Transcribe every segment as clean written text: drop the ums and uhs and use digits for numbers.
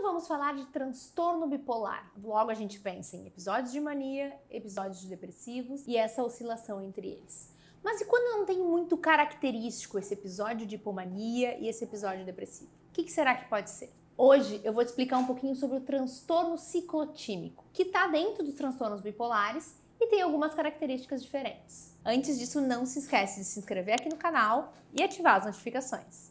vamos falar de transtorno bipolar. Logo a gente pensa em episódios de mania, episódios depressivos e essa oscilação entre eles. Mas e quando não tem muito característico esse episódio de hipomania e esse episódio depressivo? O que será que pode ser? Hoje eu vou te explicar um pouquinho sobre o transtorno ciclotímico, que está dentro dos transtornos bipolares e tem algumas características diferentes. Antes disso, não se esquece de se inscrever aqui no canal e ativar as notificações.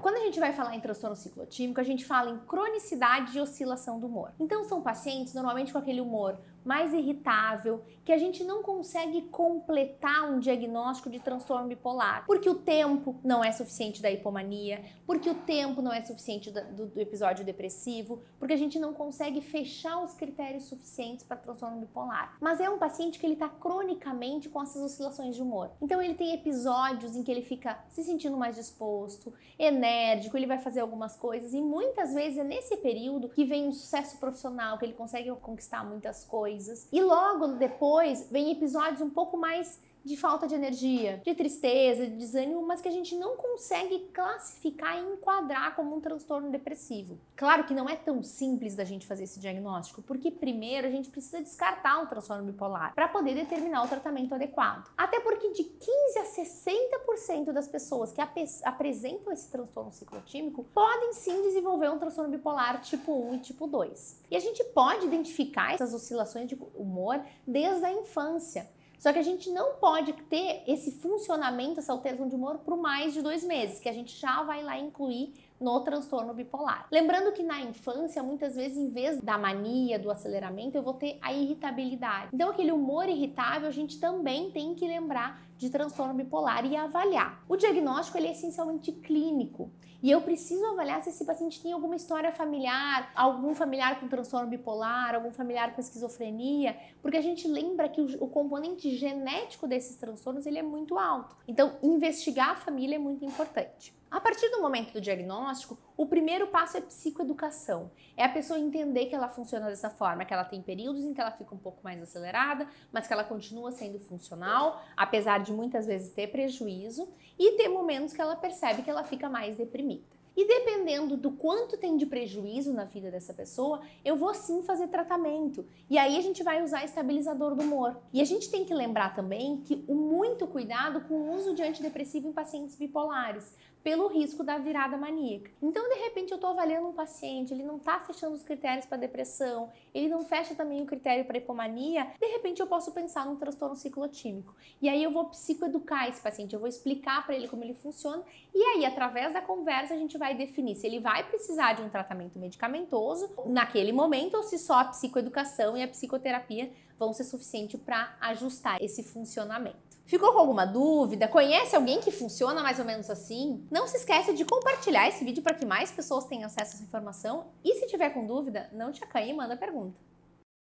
Quando a gente vai falar em transtorno ciclotímico, a gente fala em cronicidade e oscilação do humor. Então são pacientes normalmente com aquele humor mais irritável, que a gente não consegue completar um diagnóstico de transtorno bipolar, porque o tempo não é suficiente da hipomania, porque o tempo não é suficiente do episódio depressivo, porque a gente não consegue fechar os critérios suficientes para transtorno bipolar. Mas é um paciente que ele está cronicamente com essas oscilações de humor. Então ele tem episódios em que ele fica se sentindo mais disposto, enérgico, ele vai fazer algumas coisas e muitas vezes é nesse período que vem um sucesso profissional, que ele consegue conquistar muitas coisas. E logo depois vem episódios um pouco mais de falta de energia, de tristeza, de desânimo, mas que a gente não consegue classificar e enquadrar como um transtorno depressivo. Claro que não é tão simples da gente fazer esse diagnóstico, porque primeiro a gente precisa descartar um transtorno bipolar para poder determinar o tratamento adequado. Até porque de 15 a 60% das pessoas que apresentam esse transtorno ciclotímico podem sim desenvolver um transtorno bipolar tipo 1 e tipo 2. E a gente pode identificar essas oscilações de humor desde a infância. Só que a gente não pode ter esse funcionamento, essa alteração de humor por mais de 2 meses, que a gente já vai lá incluir no transtorno bipolar. Lembrando que na infância, muitas vezes, em vez da mania, do aceleramento, eu vou ter a irritabilidade. Então, aquele humor irritável, a gente também tem que lembrar de transtorno bipolar e avaliar. O diagnóstico, ele é essencialmente clínico. E eu preciso avaliar se esse paciente tem alguma história familiar, algum familiar com transtorno bipolar, algum familiar com esquizofrenia, porque a gente lembra que o componente genético desses transtornos, ele é muito alto. Então, investigar a família é muito importante. A partir do momento do diagnóstico, o primeiro passo é psicoeducação. É a pessoa entender que ela funciona dessa forma, que ela tem períodos em que ela fica um pouco mais acelerada, mas que ela continua sendo funcional, apesar de muitas vezes ter prejuízo, e ter momentos que ela percebe que ela fica mais deprimida. E dependendo do quanto tem de prejuízo na vida dessa pessoa, eu vou sim fazer tratamento. E aí a gente vai usar estabilizador do humor. E a gente tem que lembrar também que o muito cuidado com o uso de antidepressivo em pacientes bipolares, pelo risco da virada maníaca. Então, de repente, eu estou avaliando um paciente, ele não está fechando os critérios para depressão, ele não fecha também o critério para hipomania, de repente eu posso pensar num transtorno ciclotímico. E aí eu vou psicoeducar esse paciente, eu vou explicar para ele como ele funciona, e aí, através da conversa, a gente vai definir se ele vai precisar de um tratamento medicamentoso naquele momento ou se só a psicoeducação e a psicoterapia vão ser suficientes para ajustar esse funcionamento. Ficou com alguma dúvida? Conhece alguém que funciona mais ou menos assim? Não se esqueça de compartilhar esse vídeo para que mais pessoas tenham acesso a essa informação e se tiver com dúvida, não te acanhe e manda pergunta.